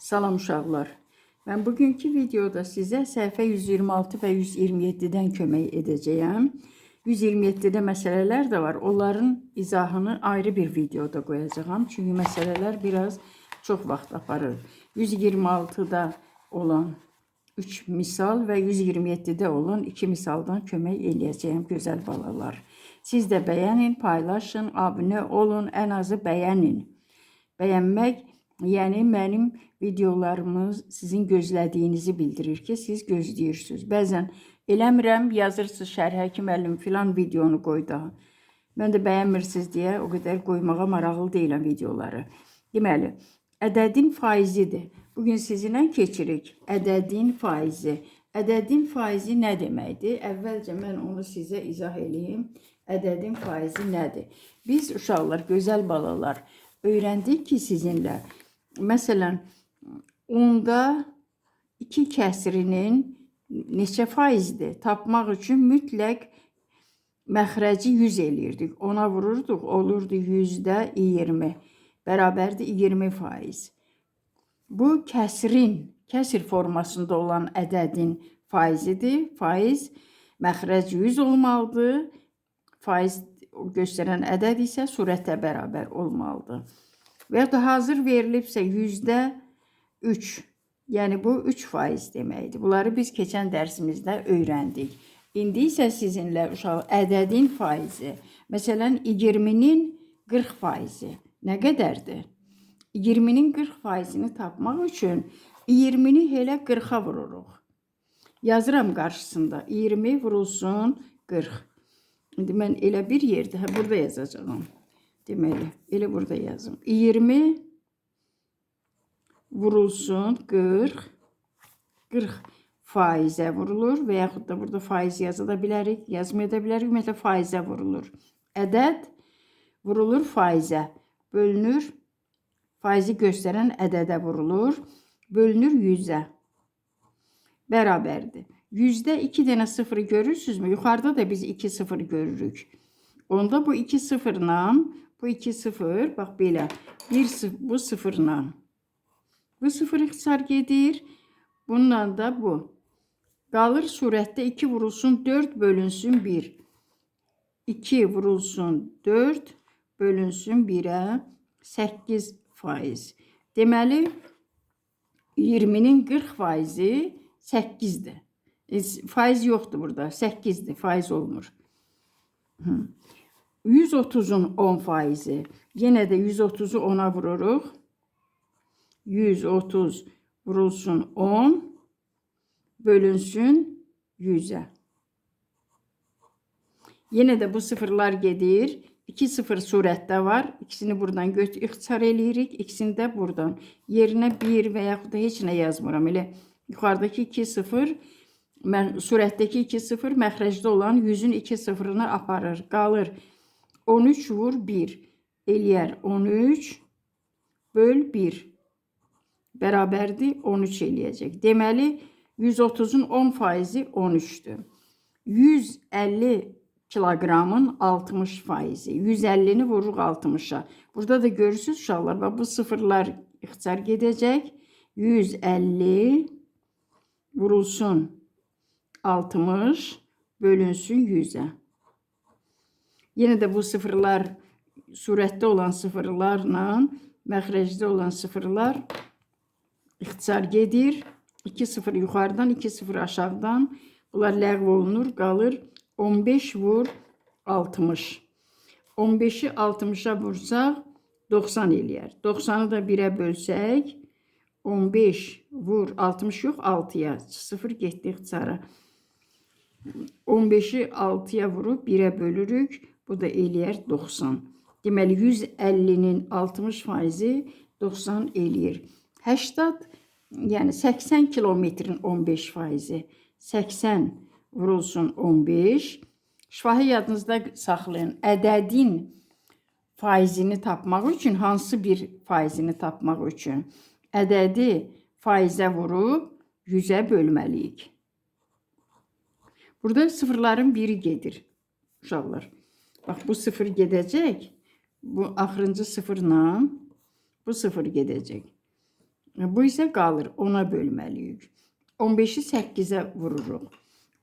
Salam uşaqlar. Mən bugünkü videoda sizə səhifə 126 və 127-dən kömək edəcəyəm. 127-də məsələlər də var. Onların izahını ayrı bir videoda qoyacağam. Çünki məsələlər biraz çox vaxt aparır. 126-da olan 3 misal və 127-də olan 2 misaldan kömək eləyəcəyəm gözəl balalar. Siz də bəyənin, paylaşın, abunə olun, ən azı bəyənin. Bəyənmək, yəni mənim videolarımız sizin gözlədiyinizi bildirir ki, siz gözləyirsiniz. Bəzən eləmirəm, yazırsınız şərhə ki, müəllim filan videonu qoy daha. Mən də bəyənmirsiniz deyə o qədər qoymağa maraqlı deyiləm videoları. Deməli, ədədin faizidir. Bugün sizinlə keçirik. Ədədin faizi. Ədədin faizi nə deməkdir? Əvvəlcə mən onu sizə izah edeyim. Ədədin faizi nədir? Biz uşaqlar, gözəl balalar öyrəndik ki, sizinlə. Məsələn, onda 2 kəsirinin neçə faizdir? Tapmaq üçün mütləq məxrəci 100 eləyirdik. Ona vururduq, olurdu %20. Bərabərdir 20%. Bu kəsir formasında olan ədədin faizidir. Faiz məxrəc 100 olmalıdır. Faiz göstərən ədəd isə surətə bərabər olmalıdır. Və ya da hazır verilibsə %3. Yəni bu 3% deməkdir. Bunları biz keçən dərsimizdə öyrəndik. İndi isə sizinlə uşaq ədədin faizi. Məsələn, 20-nin 40%. Nə qədərdir? 20-nin 40%-ni tapmaq üçün 20-ni elə 40-a vururuq. Yazıram qarşısında. 20 vurulsun 40. İndi mən elə bir yerdə, burada yazacağım. Deməli, elə burada yazım. 20 vurulsun 40. 40%-ə vurulur və yaxud da burada faiz yazı da bilərik, yazmaya da bilərik. Ümumiyyətlə faizə vurulur. Ədəd vurulur faizə. Bölünür, faizi göstərən ədədə vurulur. Bölünür 100-ə. Bərabərdir. 100-də 2 dənə sıfırı görürsünüzmü? Yuxarıda da biz 2 sıfır görürük. Onda bu 2 sıfırla, bu 2 sıfır, bax belə, bu sıfırla. Bu sıfır ixtisar gedir. Bununla da bu. Qalır surətdə 2 vurulsun 4 bölünsün 1. 2 vurulsun 4 bölünsün 1-ə 8%. Deməli, 20-nin 40%-i 8-dir. Faiz yoxdur burada. 8'dir. Faiz olmur. 130'un 10%. Yenə də 130'u 10'a vururuq. 130 vurulsun 10 bölünsün 100'ə. Yenə də bu sıfırlar gedir. 2 sıfır surətdə var. İkisini buradan ixtisar eləyirik. İkisini də buradan. Yerinə 1 və yaxud da heç nə yazmıram. Elə yuxarıdakı 2 sıfır, surətdəki 2 sıfır məxrəcdə olan 100'ün 2 sıfırını aparır. Qalır 13 vur 1. Eləyər 13 böl 1. Bərabərdir 13 eləyəcək. Deməli 130'un 10%-i 13'dür. 150 kilogramın 60%. 150'ni vururuq 60'a. Burada da görürsünüz uşaqlar. Bu sıfırlar ixtisar gedəcək. 150 vurulsun 60 bölünsün 100'ə. Yenə də bu sıfırlar surətdə olan sıfırlarla məxrəcdə olan sıfırlar ixtisar gedir. 2 sıfır yuxarıdan, 2 sıfır aşağıdan. Bunlar ləğv olunur, qalır 15 vur 60. 15'i 60'a vursaq 90 eləyər. 90'ı da 1'ə bölsək 15 vur 60 yox 6'ya. 0 getdi ixtisara. 15'i 6'ya vurub 1'ə bölürük. Bu da eləyər 90. Deməli 150'nin 60%-i 90 eləyir. 80, yəni 80 kilometrin 15%-i. 80 vurulsun 15. Şifahi yadınızda saxlayın. Ədədin faizini tapmaq üçün, hansı bir faizini tapmaq üçün ədədi faizə vurub 100'ə bölməliyik. Burada sıfırların biri gedir. Uşaqlar. Bax, bu sıfır gedəcək. Bu axırıncı sıfırla bu sıfır gedəcək. Bu isə qalır 10-a bölməliyik. 15-i 8-ə vururuq.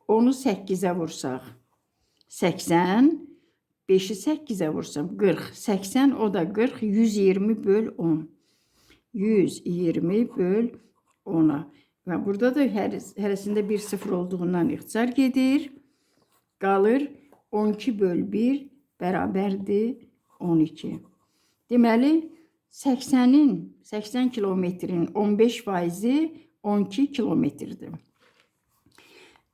10-u 8-ə vursaq 80, 5-i 8-ə vursam 40, 80 o da 40, 120 böl 10. 120 böl 10'a. Və burada da hərəsində bir sıfır olduğundan ixtisar gedir. Qalır 12 böl 1 bərabərdir 12. Deməli 80 kilometrin 15% 12 kilometrdir.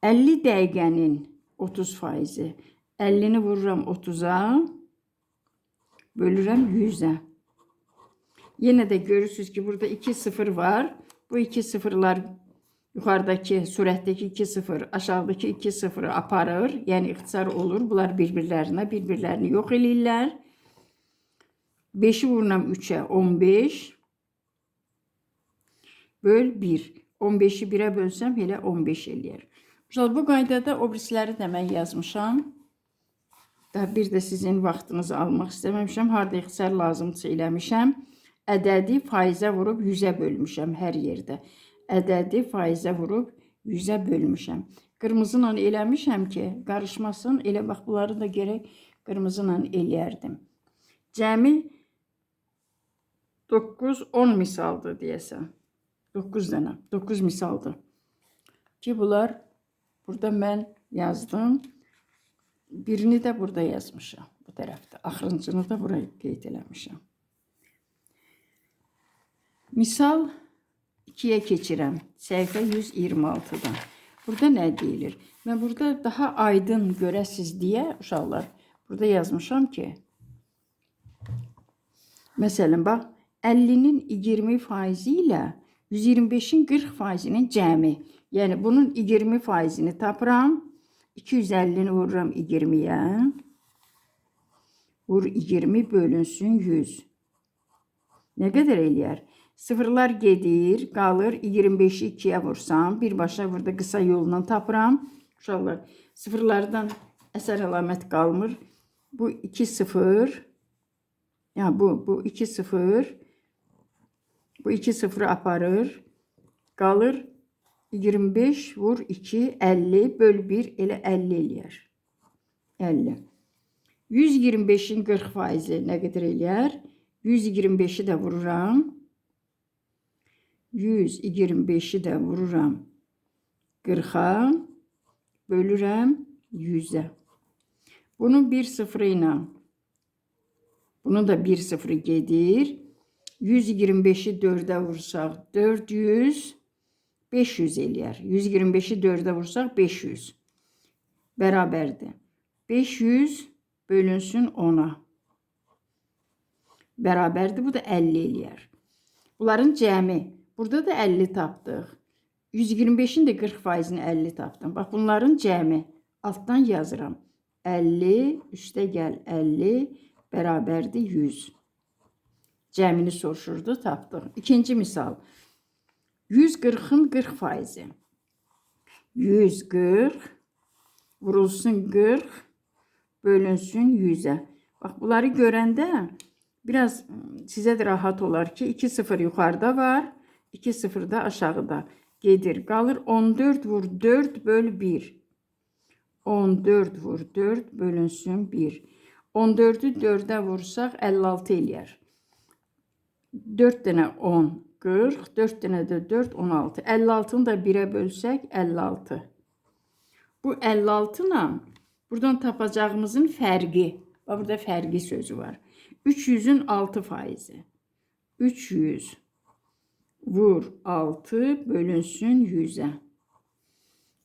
50 dəqiqənin 30%. 50'ni vururam 30'a, bölürəm 100'ə. Yenə də görürsünüz ki, burada 2 sıfır var. Bu 2 sıfırlar yuxarıdakı surətdəki 2 sıfır aşağıdakı 2 sıfırı aparır. Yəni ixtisar olur. Bunlar bir-birlərini yox eləyirlər. 5'i vururam 3'ə 15 böl 1. 15'i 1'ə bölsəm elə 15 eləyər. Bu qaydada o birisləri də mən yazmışam. Daha bir də sizin vaxtınızı almaq istəməmişəm. Harda ixtisar lazımdırsa eləmişəm. Ədədi faizə vurub 100'ə bölmüşəm hər yerdə. Ədədi faizə vurub 100'ə bölmüşəm. Qırmızıyla eləmişəm ki, qarışmasın. Elə bax, bunları da gərək qırmızıyla eləyərdim. Cəmi 9-10 misaldır deyəsən. 9 dənə, 9 misaldır. Ki, bunlar burada mən yazdım. Birini də burada yazmışam. Bu tərəfdə. Axırıncını da buraya qeyd eləmişəm. Misal 2'ye keçirəm. Səhifə 126'dan. Burada nə deyilir? Mən burada daha aydın görəsiz deyə uşaqlar burada yazmışam ki, məsələn bax, 50'nin 20% ilə 125'in 40%'nin cəmi. Yəni bunun 20%'ni tapıram. 250'ni vururam 20'yə. Vur 20 bölünsün 100. Nə qədər eləyər? Sıfırlar gedir, qalır 25'i 2'yə vursam, birbaşa burada qısa yolla tapıram. Uşaqlar, sıfırlardan əsər əlamət qalmır. Bu 2 sıfır. Yəni bu 2 sıfır. Bu 2 sıfırı aparır. Qalır 25 vur 2, 50 böl 1 elə 50 eləyər. 50. 125'in 40%'i nə qədər eləyər? 125'i də vururam. 125'i də vururam 40'a, bölürəm 100'ə. Bunun bir sıfırı ilə bunun da bir sıfırı gedir. 125'i 4'ə vursaq 400, 500 eləyər. 125'i 4'ə vursaq 500. Bərabərdir. 500 bölünsün 10'a. Bərabərdir. Bu da 50 eləyər. Bunların cəmi. Burada da 50 tapdıq. 125'in də 40%'ni 50 tapdım. Bax, bunların cəmi. Altdan yazıram. 50, üstə gəl 50, bərabərdir 100. Cəmini soruşurdu, tapdıq. İkinci misal. 140'ın 40%'i. 140 vurulsun 40 bölünsün 100'ə. Bax, bunları görəndə biraz sizə də rahat olar ki, 2 sıfır yuxarıda var. 2 sıfır da aşağıda gedir. Qalır 14 vur 4 böl 1. 14 vur 4 bölünsün 1. 14'ü 4'ə vursaq 56 eləyər. 4 dənə 10, 40. 4 dənə də 4, 16. 56'ını da 1'ə bölsək 56. Bu 56 ilə buradan tapacağımızın fərqi. Burada fərqi sözü var. 300'ün 6%'i. 300 vur 6 bölünsün 100'ə.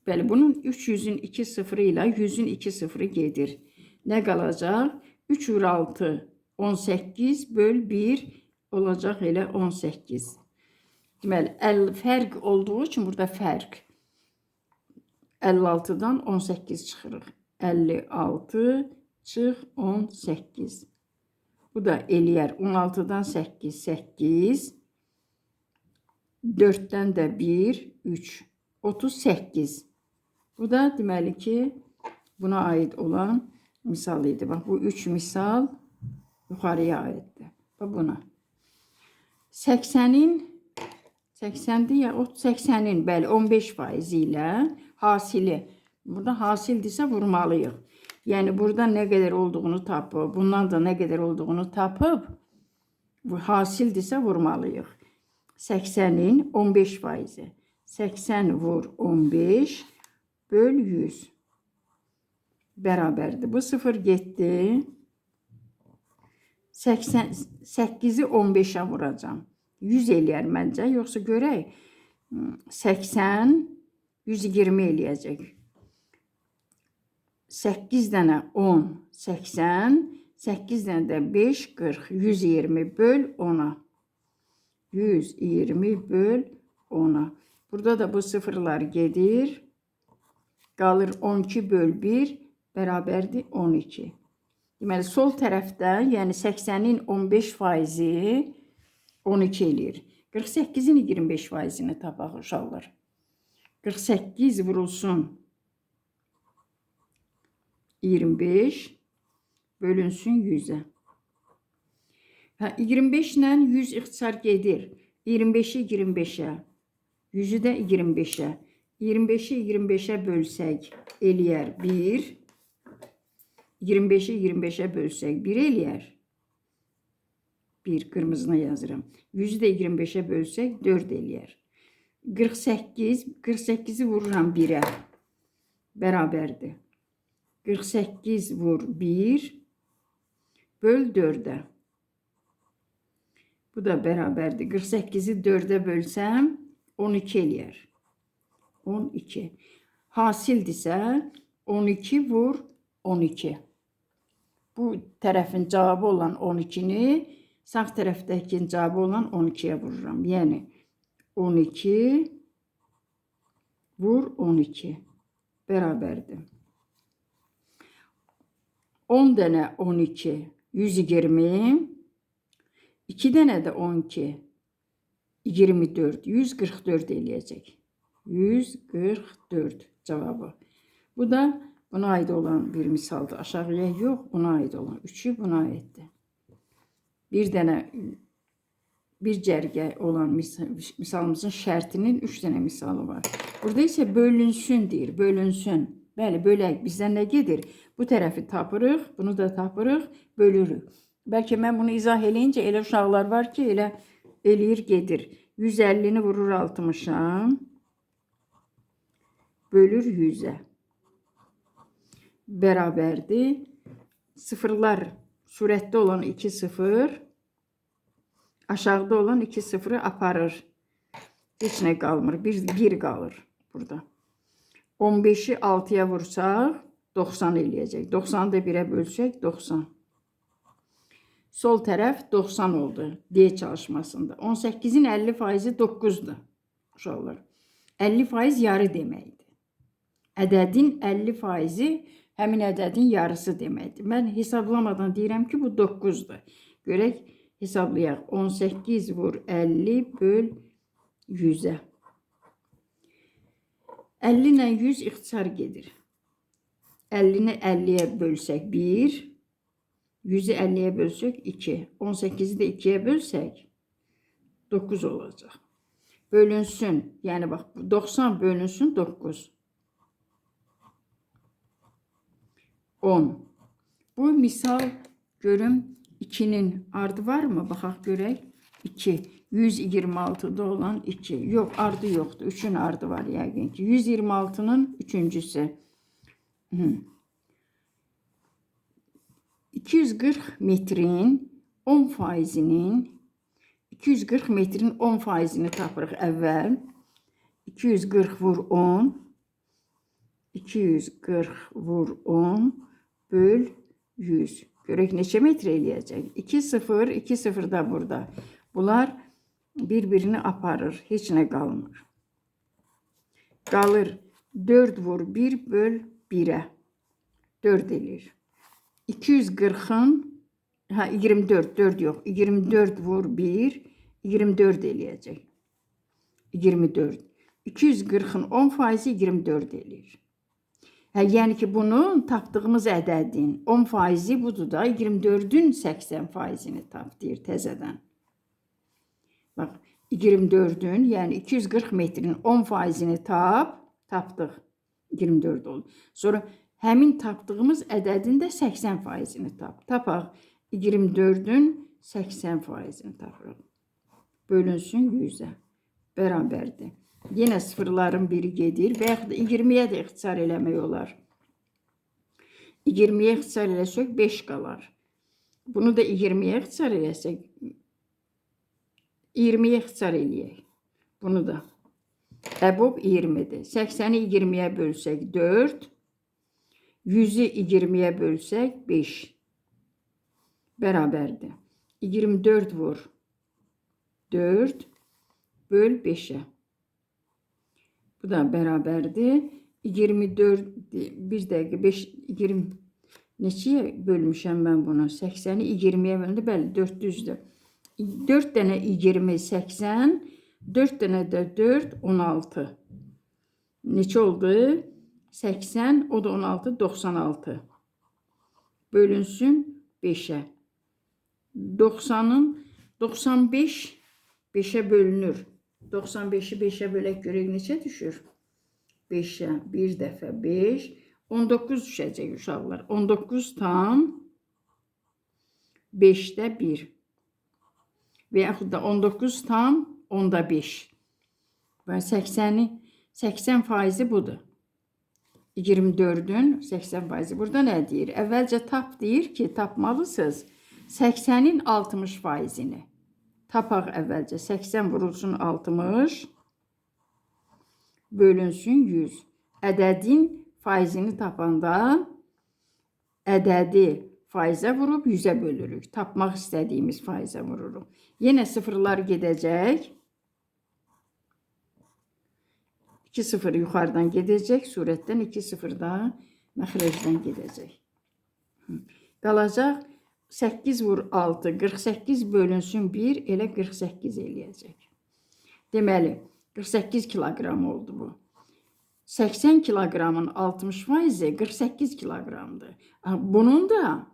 Bəli, bunun 300'ün 2 sıfırı ilə 100'ün 2 sıfırı gedir. Nə qalacaq? 3 vur 6 18 böl 1 olacaq elə 18. Deməli, fərq olduğu üçün burada fərq. 56'dan 18 çıxırıq. 56 çıx 18. Bu da eləyər 16'dan 8, 8. 4'dən də 1, 3, 38. Bu da deməli ki, buna aid olan misal idi. Bax, bu 3 misal yuxarıya aiddir. Bax, buna. 80'in 80'dir ya, 80'in bəli 15% ilə hasili. Burada hasildirsə vurmalıyıq. Yəni burada nə qədər olduğunu tapıb, bundan da nə qədər olduğunu tapıb, bu hasildirsə vurmalıyıq. 80'in 15%. 80 vur 15 böl 100 bərabərdir. Bu 0 getdi. 8'i 15'e vuracağım. 100 eləyər məncə, yoxsa görək. 80, 120 eləyəcək. 8 dənə 10, 80, 8 dənə də 5, 40, 120 böl 10'a. 120 böl 10'a. Burada da bu sıfırlar gedir. Qalır 12 böl 1 bərabərdir 12. Deməli, sol tərəfdə, yəni 80'in 15%-i 12 eləyir. 48'in 25%-ni tapaq uşaqlar. 48 vurulsun 25 bölünsün 100'e. 25 ilə 100 ixtisar gedir. 25'i 25'e. 100'ü də 25'e. 25'i 25'e bölsək eləyər 1. 25'i 25'e bölsək 1 eləyər. 1 qırmızına yazıram. 100'ü də 25'e bölsək 4 eləyər. 48'i vururam 1'e. Bərabərdir. 48 vur 1 böl 4'e. Bu da bərabərdir. 48'i 4'e bölsəm 12 eləyər. 12. Hasildirsə 12 vur 12. Bu tərəfin cavabı olan 12'ni sağ tərəfdəkinin cavabı olan 12'ye vururam. Yəni 12 vur 12 bərabərdir. 10 dənə 12 120. 2 dənə də 12 24. 144 eləyəcək. 144 cavabı. Bu da buna aid olan bir misaldır. Aşağıya yox, buna aid olan. 3'ü buna aiddir. Bir dənə bir cərgə olan misalımızın şərtinin 3 dənə misalı var. Burada isə bölünsün deyir. Bölünsün. Bəli, bölək. Bizdən nə gedir? Bu tərəfi tapırıq, bunu da tapırıq, bölürük. Bəlkə mən bunu izah eləyincə elə uşaqlar var ki, elə eləyir gedir. 150'ni vurur 60'a. Bölür 100'e. Bərabərdir. Sıfırlar surətdə olan 2 sıfır. Aşağıda olan 2 sıfırı aparır. Heç nə qalmır. 1 qalır burada. 15'i 6'ya vursaq 90 eləyəcək. 90'ı da 1'e bölsək 90. Sol tərəf 90 oldu D çalışmasında. 18'in 50%-i 9'dur. Uşaqlar. 50% yarı deməkdir. Ədədin 50%-i həmin ədədin yarısı deməkdir. Mən hesablamadan deyirəm ki, bu 9'dur. Görək, hesablayaq. 18 vur 50 böl 100'e. 50 ilə 100 ixtisar gedir. 50'ni 50'ye bölsək 1. 100'ü 50'ye bölsək 2. 18'i də 2'ye bölsək 9 olacaq. Bölünsün. Yəni bax 90 bölünsün 9. 10. Bu misal görüm 2'nin ardı var mı? Baxaq görək. 2. 126'da olan 2. Yox, ardı yoxdur. 3'ün ardı var yəqin ki. 126'nın 3'üncüsü. 240 metrin 10%'nin 240 metrin 10%'ni tapırıq əvvəl. 240 vur 10. 240 vur 10 böl 100. Görək neçə metr eləyəcək? 2 0, 2 0 da burada. Bunlar bir-birini aparır. Heç nə qalmır. Qalır 4 vur 1 böl 1'e. 4 eləyir. 240'ın 24, 4 yox. 24 vur 1, 24 eləyəcək. 24. 240'ın 10%-i 24 eləyir. Yəni ki, bunun tapdığımız ədədin 10%-i budur da, 24'ün 80%-ni tap deyir təzədən. Bax, 24'ün, yəni 240 metrin 10%-ni tapdıq. 24 oldu. Sonra həmin tapdığımız ədədin də 80%-ni tapaq. 24'ün 80%-ni tapırıq. Bölünsün 100-ə. Bərabərdir. Yenə sıfırların biri gedir və yaxud da 20-yə də ixtisar eləmək olar. 20-yə ixtisar eləsək 5 qalar. Bunu da 20-yə ixtisar eləsək 20-yə ixtisar eləyək. Bunu da. Əbob 20-dir. 80-i 20-yə bölsək 4. 100-ü 20-yə bölsək 5. Bərabərdir. 24 vur 4 böl 5'ə. Bu da bərabərdir. 24, bir dəqiqə, 5, 20, neçəyə bölmüşəm mən bunu? 80-i 20-yə bölündü, bəli, 400'dür. 4 dənə 20, 80, 4 dənə də 4, 16. Neçə oldu? 80, o da 16, 96. Bölünsün 5'ə. 90'ın 95 5'ə bölünür. 95'i 5'ə bölək görək neçə düşür? 5'ə bir dəfə 5, 19 düşəcək uşaqlar. 19 tam 5'də 1. Və yaxud da 19 tam 10'da 5. Və 80% budur. 24'ün 80%. Burada nə deyir? Əvvəlcə tap deyir ki, tapmalısınız 80'in 60%-ni. Tapaq əvvəlcə 80 vurulsun 60 bölünsün 100. Ədədin faizini tapanda ədədi faizə vurub 100'ə bölürük. Tapmaq istədiyimiz faizə vururuq. Yenə sıfırlar gedəcək. 2 sıfır yuxarıdan gedəcək. Surətdən 2 sıfır da məxrəcdən gedəcək. Qalacaq 8 vur 6, 48 bölünsün 1, elə 48 eləyəcək. Deməli, 48 kilogram oldu bu. 80 kilogramın 60%, 48 kilogramdır. Bunun da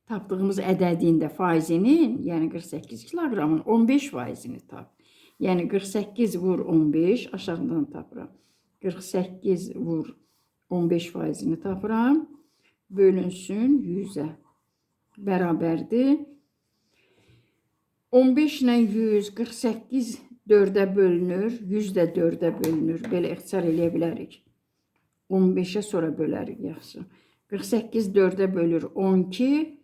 tapdığımız ədədində faizinin, yəni 48 kilogramın 15%-ni tap. Yəni 48 vur 15, aşağıdan tapıram. 48 vur 15%-ni tapıram. Bölünsün 100'ə. Bərabərdir. 15 ilə 100, 48 4'ə bölünür, 100 də 4'ə bölünür. Belə ixtisar eləyə bilərik. 15'ə sonra bölərik yaxşı. 48 4'ə bölür 12.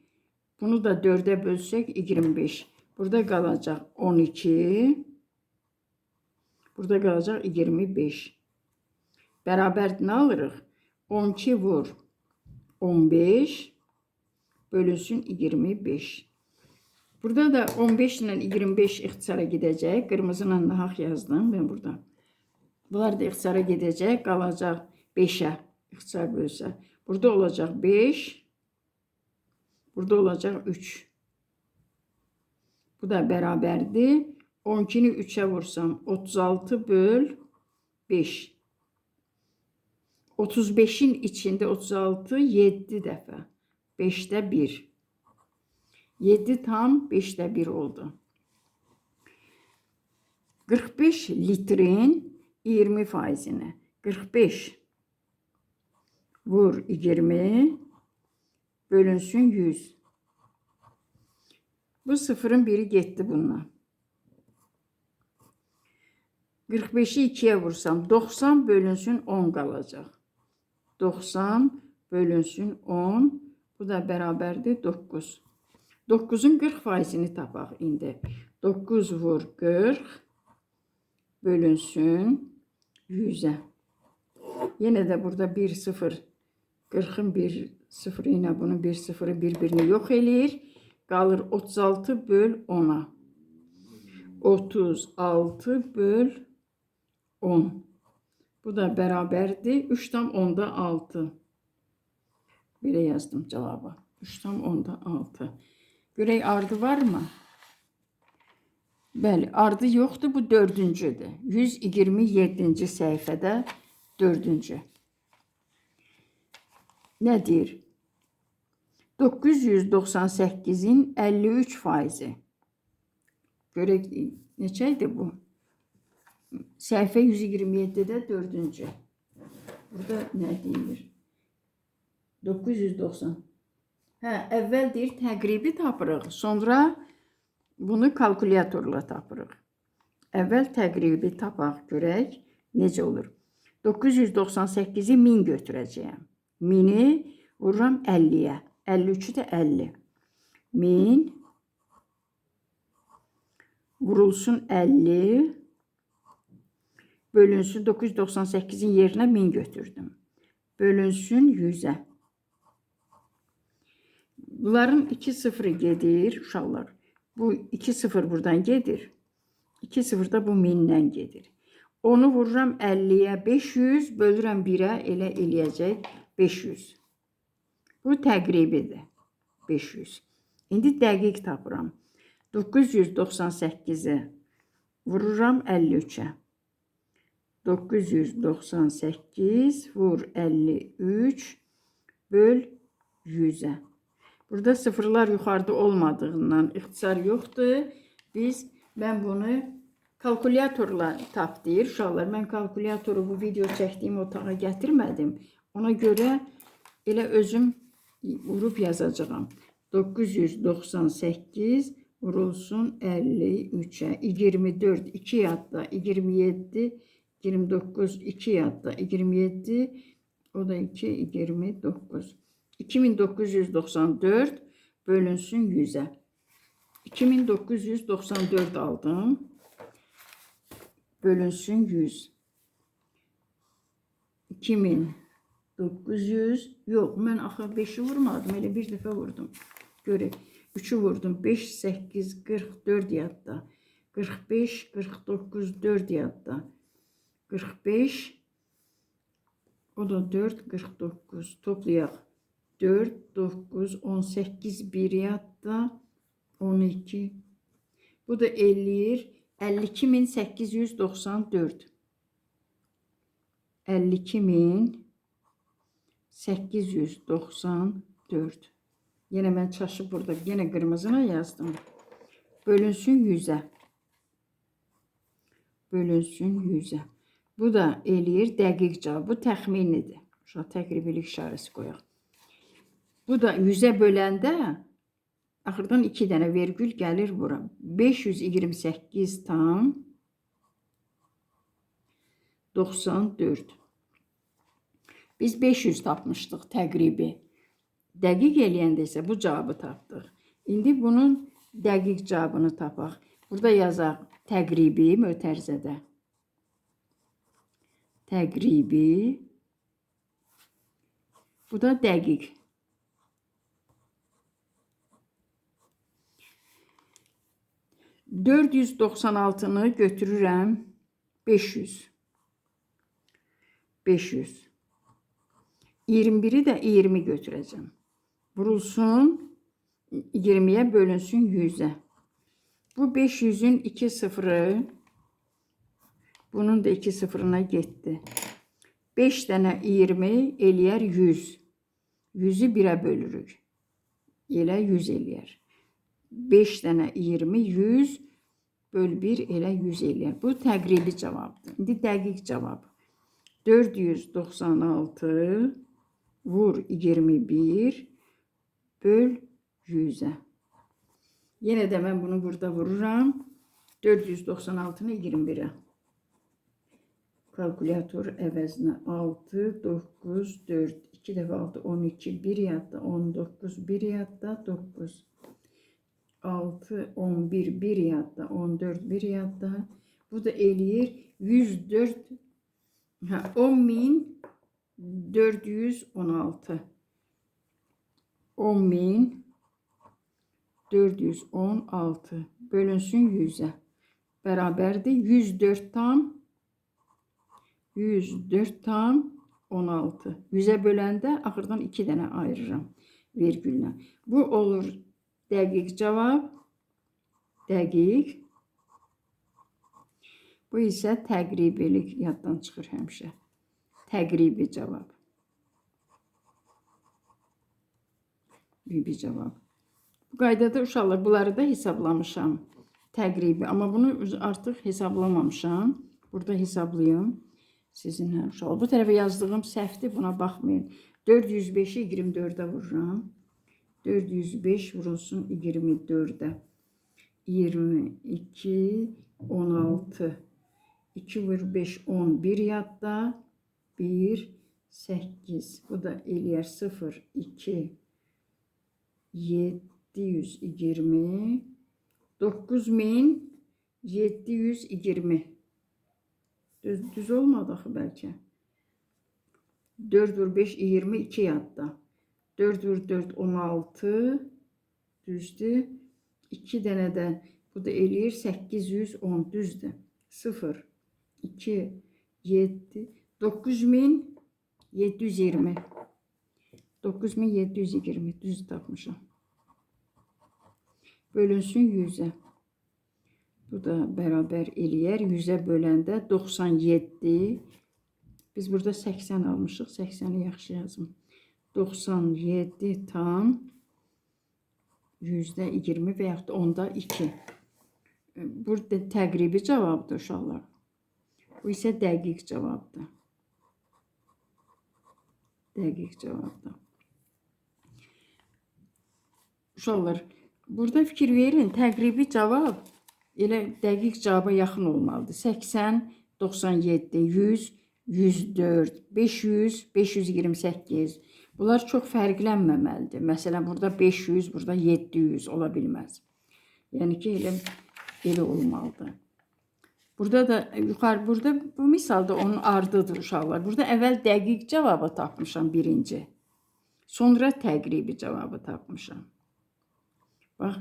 Bunu da 4'ə bölsək 25. Burada qalacaq 12. Burada qalacaq 25. Bərabərdir, nə alırıq? 12 vur 15 bölünsün 25. Burada da 15 ilə 25 ixtisara gedəcək. Qırmızıyla nahaq yazdım ben burada. Bunlar da ixtisara gedəcək. Qalacaq 5'ə ixtisar bölsə. Burada olacaq 5. Burada olacaq 3. Bu da bərabərdir. 12'ni 3'ə vursam 36 böl 5. 35'in içində 36 7 dəfə. 5'də 1. 7 tam 5'də 1 oldu. 45 litrin 20%-ni. 45 vur 20 bölünsün 100. Bu sıfırın biri getdi bununla. 45'i 2'ye vursam 90 bölünsün 10 qalacaq. 90 bölünsün 10. Bu da bərabərdir 9. 9'un 40%-ni tapaq indi. 9 vur 40 bölünsün 100'ə. Yenə də burada 1 0. 40'ın 1 0 ilə bunun 1 0'ı bir-birini yox eləyir. Qalır 36 böl 10'a. 36 böl 10. Bu da bərabərdir. 3 tam 10'da 6. Belə yazdım cavabı. 3 tam 10'da 6. Görək ardı var mı? Bəli, ardı yoxdur. Bu 4-cüdür. 127-ci səhifədə 4-cü. Nə deyir? 998'in 53%. Görək Neçə idi bu? Səhifə 127-də 4-cü. Burada nə deyilir? 990. Hə, əvvəl deyir təqribi tapırıq, sonra bunu kalkulyatorla tapırıq. Əvvəl təqribi tapaq, görək necə olur. 998-i 1000 götürəcəyəm. 1000-i vururam 50-yə. 53-ü də 50. 1000 vurulsun 50 bölünsün 998-in yerinə 1000 götürdüm. Bölünsün 100-ə. Bunların 2 sıfırı gedir uşaqlar. Bu 2 sıfır buradan gedir. 2 sıfır da bu 1000-dən gedir. Onu vururam 50-yə 500 bölürəm 1-ə elə eləyəcək 500. Bu təqribidir. 500. İndi dəqiq tapıram. 998-i vururam 53-ə. 998 vur 53 böl 100-ə. Burada sıfırlar yuxarıda olmadığından ixtisar yoxdur. Mən bunu kalkulyatorla tap deyir. Uşaqlar, mən kalkulyatoru bu video çəkdiyim otağa gətirmədim. Ona görə elə özüm vurub yazacağım. 998 vurulsun 53'e 24 2 yadda 27 29 2 yadda 27 o da 2 29 2994 bölünsün 100'e 2994 aldım bölünsün 100 2900 yok ben axı 5'i vurmadım elə bir dəfə vurdum görək 3'ü vurdum. 5, 8, 44 yadda. 45, 49, 4 yadda. 45, o da 4, 49. Toplayaq. 4, 9, 18, 1 yadda. 12. Bu da 50'yir. 52.894. 52.894. Yine mən çaşıb burada yine qırmızına yazdım. Bölünsün 100'ə. Bölünsün 100'ə. Bu da eləyir dəqiq cavab. Bu təxminidir. Şuna təqribilik işarəsi qoyaq. Bu da 100'ə böləndə axırdan 2 dənə vergül gəlir bura. 528 tam 94. Biz 500 tapmışdıq təqribi. Dəqiq eləyəndə isə bu cavabı tapdıq. İndi bunun dəqiq cavabını tapaq. Burada yazaq təqribi mötərizədə. Təqribi. Bu da dəqiq. ...496'nı götürürəm 500. 500. 21'i də 20 götürəcəm. Vurulsun 20'ye bölünsün 100'ə. Bu 500'ün 2 sıfırı. Bunun da 2 sıfırına gitti. 5 tane 20 eləyər 100. 100'ü 1'ə bölürük. Elə 100 eləyər. 5 tane 20 100 böl 1 elə 100 eləyər. Bu təqribi cavabdır. İndi dəqiq cavab. 496 vur 21 böl 100'ə. Yenə də mən bunu burada vururam. 496'nı 21'ə. Kalkulyator əvəzinə 6, 9, 4, 2 dəfə 6, 12, 1 yadda, 19, 1 yadda, 9, 6, 11, 1 yadda, 14, 1 yadda. Bu da eləyir 104, 10.416. 10.416 bölünsün 100'ə. Bərabərdir 104 tam 16. 100'ə böləndə axırdan 2 dənə ayırıram virgüllə. Bu olur dəqiq cavab. Dəqiq. Bu isə təqribilik yaddan çıxır həmişə. Təqribi cavab. Bir cavab. Bu qaydada uşaqlar bunları da hesablamışam. təqribi. Amma bunu artıq hesablamamışam. Burada hesablayım. Sizinlə uşaq. Bu tərəfə yazdığım səhvdir, buna baxmayın. 405'i 24'e vururam. 405 vurulsun 24'e. 22, 16. 2 vur 5, 11 yadda. 1, 8. Bu da eləyər 0, 2, 720. 9720. Düz olmadı axı bəlkə. 4 vur 5, 22 yadda. 4 vur 4, 16. Düzdür. 2 dənə də bu da eləyir 810. Düzdür. 0, 2, 7, 9720. 9720. Düz tapmışam. Bölünsün 100'e. Bu da bərabər eləyər. 100'e böləndə 97. Biz burada 80 almışıq. 80'i yaxşı yazım. 97 tam %20 və yaxud da onda 2. Burada təqribi cavabdır uşaqlar. Bu isə dəqiq cavabdır. Dəqiq cavabdır. Uşaqlar, burada fikir verin. Təqribi cavab elə dəqiq cavaba yaxın olmalıdır. 80, 97, 100, 104, 500, 528. Bunlar çox fərqlənməməlidir. Məsələn, burada 500, burada 700 ola bilməz. Yəni ki, elə olmalıdır. Burada da burada bu misalda onun ardıdır uşaqlar. Burada əvvəl dəqiq cavabı tapmışam birinci. Sonra təqribi cavabı tapmışam. Bax,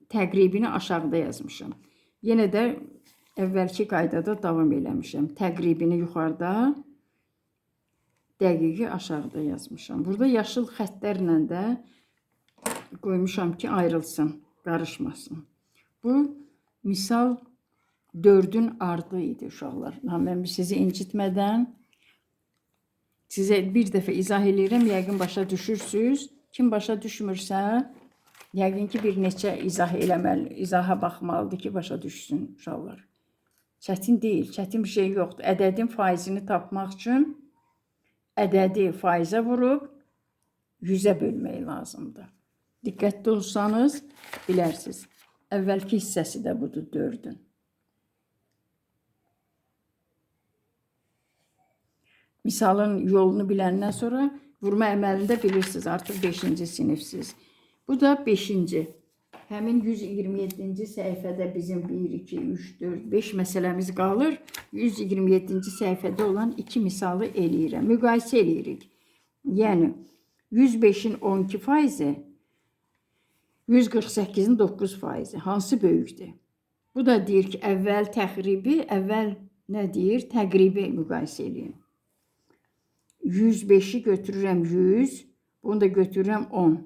təqribini aşağıda yazmışam. Yenə də əvvəlki qaydada davam eləmişəm. Təqribini yuxarıda, dəqiqi aşağıda yazmışam. Burada yaşıl xəttlərlə də qoymuşam ki, ayrılsın, qarışmasın. Bu misal 4'ün ardı idi uşaqlar. Mən sizi incitmədən sizə bir dəfə izah edirəm. Yəqin başa düşürsünüz. Kim başa düşmürsə, yəqin ki, bir neçə izaha baxmalıdır ki, başa düşsün uşaqlar. Çətin deyil, çətin bir şey yoxdur. Ədədin faizini tapmaq üçün ədədi faizə vurub 100'e bölmək lazımdır. Diqqətli olsanız bilərsiniz. Əvvəlki hissəsi də budur 4'ün. Misalın yolunu biləndən sonra vurma əməlində bilirsiniz, artıq 5-ci sinifsiz. Bu da 5-ci. Həmin 127-ci səhifədə bizim 1, 2, 3, 4, 5 məsələmiz qalır. 127-ci səhifədə olan 2 misalı eləyirəm. Müqayisə eləyirik. Yəni, 105'in 12 faizi, 148'in 9 faizi. Hansı böyükdür? Bu da deyir ki, əvvəl təqribi, əvvəl nə deyir? Təqribi müqayisə eləyin. 105'i götürürəm 100, bunu da götürürəm 10.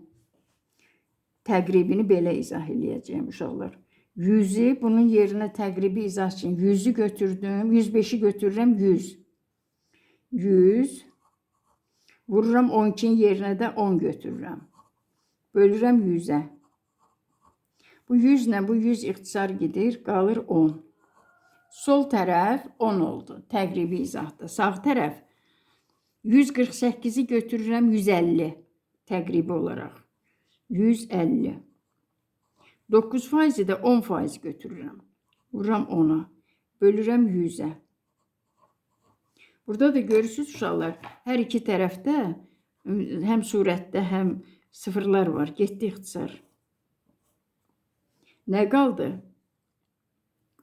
Təqribini belə izah eləyəcəyim uşaqlar. 100'i bunun yerinə təqribi izah üçün 100'ü götürdüm, 105'i götürürəm 100. 100 vururam 12'nin yerinə də 10 götürürəm. Bölürəm 100'e. Bu 100 ilə bu 100 ixtisar gedir, qalır 10. Sol tərəf 10 oldu. Təqribi izahda. Sağ tərəf 148'i götürürəm 150 təqribi olaraq. 150. 9 faizi də 10 faiz götürürəm. Vururam 10'a. Bölürəm 100'e. Burada da görürsünüz uşaqlar, hər iki tərəfdə həm surətdə, həm sıfırlar var. Getdi ixtisar. Nə qaldı?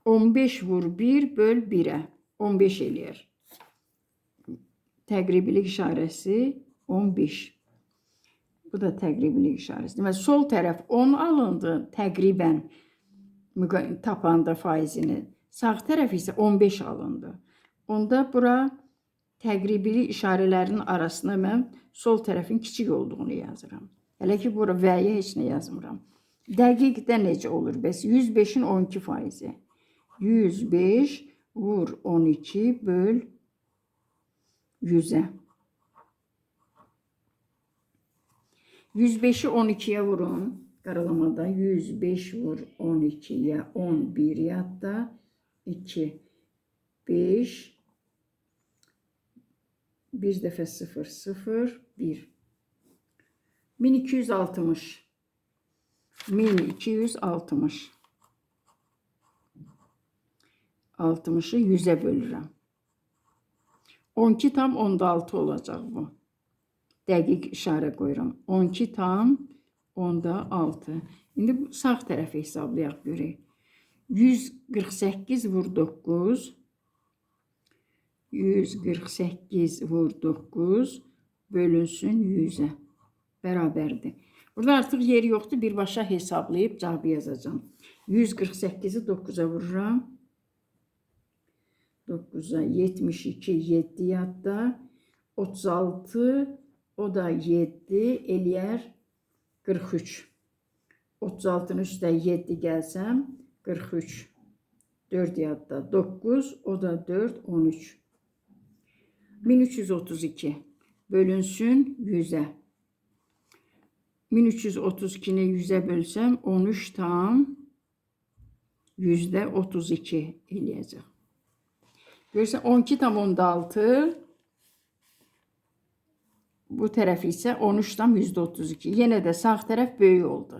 15 vur 1 böl 1'e. 15 eləyər. Təqribilik işarəsi 15. Bu da təqribilik işarəsi. Deməli, sol tərəf 10 alındı təqribən tapanda faizini. Sağ tərəf isə 15 alındı. Onda bura təqribilik işarələrinin arasına mən sol tərəfin kiçik olduğunu yazıram. Hələ ki, bura vəyə heç nə yazmıram. Dəqiqdə necə olur? Bəs 105'in 12 faizi. 105 vur 12 böl 100'e. 105'i 12'ye vurun. Qaralamada 105 vur 12'ye 11 yadda 2, 5, bir dəfə 0, 0, 1. 1260. 1260. 60'ı 100'e bölürəm. 12 tam 16 olacaq bu. Dəqiq işarə qoyuram. 12 tam 6. İndi sağ tərəfi hesablayaq görək. 148 vur 9. 148 vur 9 bölünsün 100'e. Bərabərdir. Burada artıq yeri yoxdur. Birbaşa hesablayıb cavabı yazacağım. 148'i 9'a vururam. 9'a 72, 7 yadda. 36, o da 7, eləyər 43. 36'nın üstə 7 gəlsəm 43. 4 yadda 9, o da 4, 13. 1332 bölünsün 100'e. 1332'ni 100'e bölsəm 13 tam %32 eləyəcək. Görürsən 12 tam 16. Bu tərəf isə 13 tam %32. Yenə də sağ tərəf böyük oldu.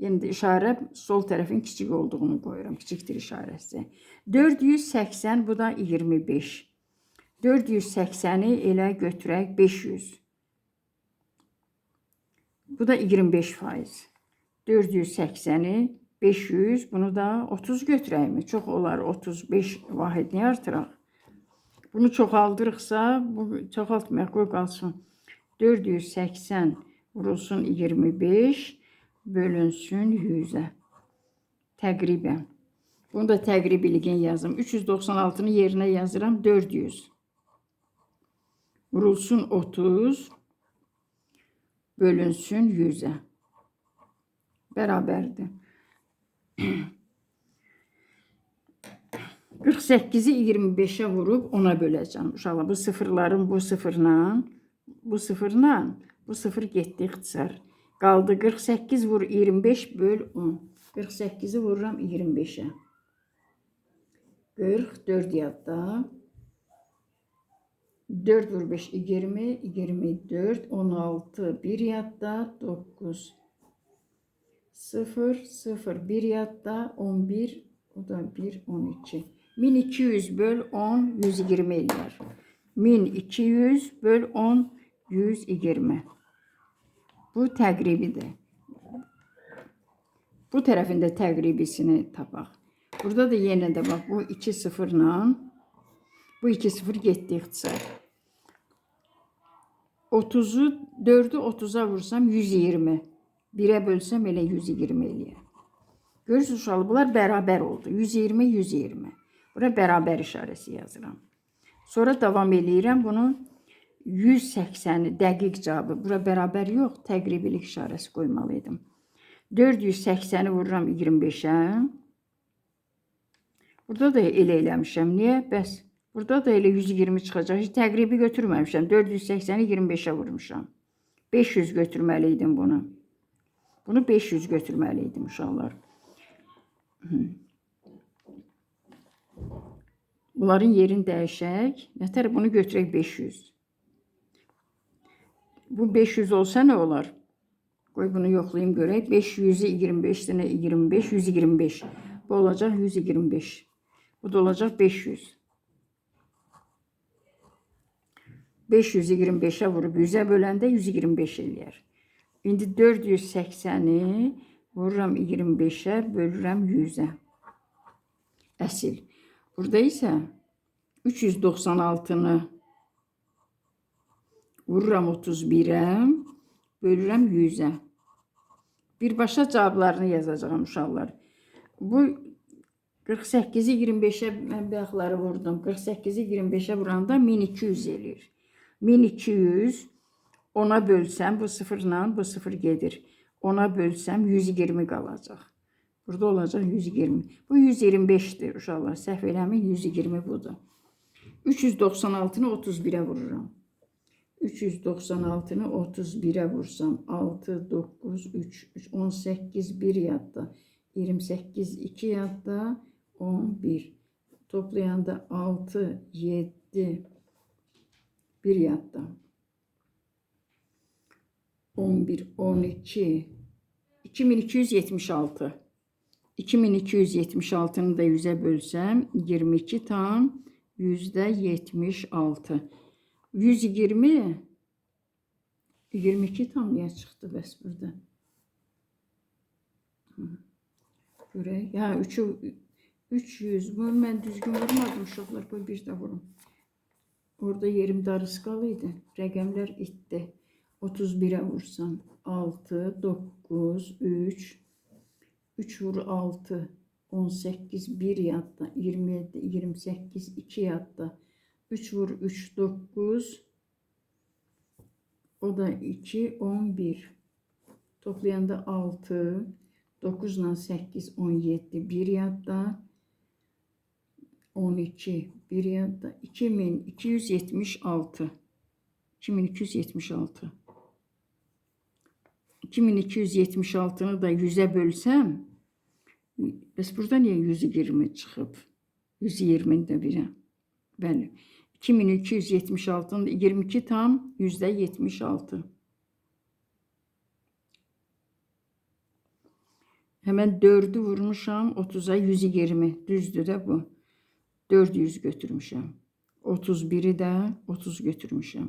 Yenə də işarə sol tərəfin kiçik olduğunu qoyuram. Kiçikdir işarəsi. 480, bu da 25. 480'i elə götürək 500. Bu da 25%. 480'i 500, bunu da 30 götürək mi? Çox olar 35 vahidini artıraq. Bunu çoxaldırıqsa, bu çoxaltmayaq, qoy qalsın. 480 vurulsun 25 bölünsün 100'e. Təqribən. Bunu da təqribiliğin yazım. 396'nı yerine yazıram 400. Vurulsun 30 bölünsün 100'e. Bərabərdir. 48'i 25'e vurup 10'a böleceğim. Uşaqlar bu sıfırların bu sıfırla bu sıfır getdi ixtisar. Qaldı 48 vur 25 böl 10. 48'i vururam 25'e. 44 yadda. 4 vur 5 20, 24, 16 1 yadda, 9 0, 0 1 yadda, 11, o da 1, 12. 1200 böl 10 120 eləyər. 1200 böl 10 120. Bu təqribidir. Bu tərəfində təqribisini tapaq. Burada da yenə də bax bu 2 sıfırla bu 2 sıfır getdi ixtisar. 30'u 4'ü 30'a vursam 120. 1'e bölsəm elə 120 eləyər. Görürsünüz uşaqlar, bunlar bərabər oldu. 120, 120. Bura bərabər işarəsi yazıram. Sonra davam eləyirəm. Bunu 180'i dəqiq cavabı. Bura bərabər yox, təqribilik işarəsi qoymalıydım. 480'i vururam 25'e. Burada da elə eləmişəm. Niyə? Bəs burada da elə 120 çıxacaq. Heç təqribi götürməmişəm. 480'i 25'e vurmuşam. 500 götürməliydim bunu. Bunu 500 götürməliydim uşaqlar. Bunların yerini dəyişək. Nətər bunu götürək 500. Bu 500 olsa nə olar? Qoy bunu yoxlayayım görək. 500'ü 25'dən 25, 125. Bu olacaq 125. Bu da olacaq 500. 500'ü 25'e vurup 100'e böləndə 125 eləyər. İndi 480'i vururam 25'e bölürəm 100'e. Əsil. Burada isə 396'nı vururam 31'e bölürəm 100'e. Birbaşa cavablarını yazacağım uşaqlar. Bu 48'i 25'e mən bayaqları vurdum. 48'i 25'e vuranda 1200 eləyir. 1200 10'a bölsəm bu sıfırla bu sıfır gedir. 10'a bölsəm 120 qalacaq. Burada olacaq 120. Bu 125'dir uşaqlar. Səhv eləmin 120 budur. 396'nı 31'e vururam. 396'nı 31'e vursam 6, 9, 3, 18 1 yadda. 28 2 yadda. 11. Toplayanda 6, 7 1 yadda. 11, 12, 2276. 2276'nı da 100'e bölsəm 22 tam %76. 120 22 tam niyə çıxdı bəs burada? Görək. Ya 300. Bunu mən düzgün vurmadım uşaqlar. Qoy bir də vurum. Orada yerim darısqalı idi. Rəqəmlər itdi. 31'e vursam 6, 9, 3, 3 vur 6, 18 1 yadda, 27, 28 2 yadda, 3 vur 3, 9, o da 2, 11. Toplayanda 6, 9 ile 8, 17 1 yadda, 12 1 yadda, 2276. 2276. 2276'nı da 100'e bölsem, bəs burada niye 120 çıxıb? 120'ni de 1'e. Bəli. 2276'nın 22 tam %76. Hemen 4'ü vurmuşam 30'a 120. Düzdür de bu. 400 götürmüşəm. 31'i de 30 götürmüşəm.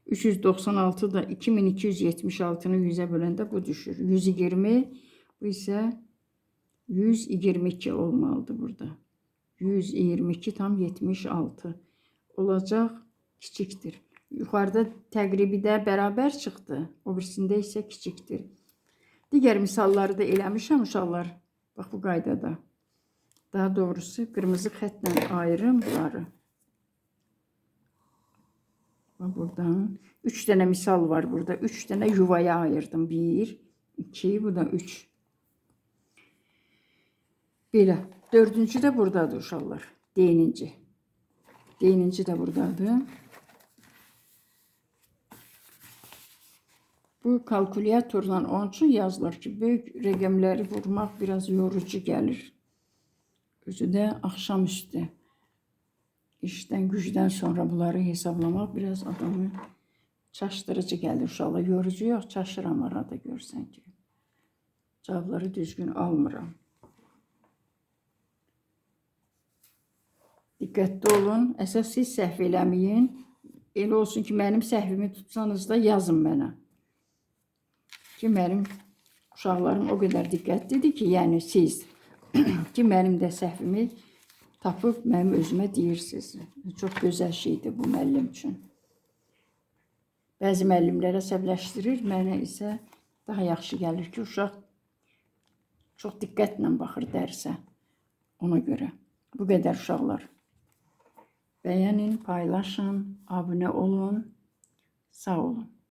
396 da 2276'nı 100'e böləndə bu düşür. 120 bu ise 122 olmalıdır burada. 122 tam 76 olacaq, kiçikdir. Yuxarıda təqribi də bərabər çıxdı. O birisində isə kiçikdir. Digər misalları da eləmişəm uşaqlar. Bax bu qaydada. Daha doğrusu qırmızı xətlə ayırım bunları. Buradan 3 tane misal var burada. 3 tane yuvaya ayırdım. 1, 2, bu da 3. Belə. Dördüncü de buradadır uşaqlar. Deyninci. Deyninci de buradadır. Bu kalkulyatorla onun için yazılır ki, böyük rəqəmləri vurmaq biraz yorucu gəlir. Özü də axşamüstü. İşdən, gücdən sonra bunları hesablamaq biraz adamı çaşdırıcı gəlir uşaqlar. Yorucu yox, çaşıram arada görsən ki. Cavabları düzgün almıram. Diqqətli olun. Əsas siz səhv eləməyin. Elə olsun ki, mənim səhvimi tutsanız da yazın mənə. Ki, mənim uşaqlarım o qədər diqqətlidir ki, yəni siz ki, mənim də səhvimi tapıb mənim özümə deyirsiniz. Çox gözəl şeydir bu müəllim üçün. Bəzi müəllimlər əsəbləşdirir, mənə isə daha yaxşı gəlir ki, uşaq çox diqqətlə baxır dərsə. Ona görə. Bu qədər uşaqlar. Bəyənin, paylaşın, abunə olun. Sağ olun.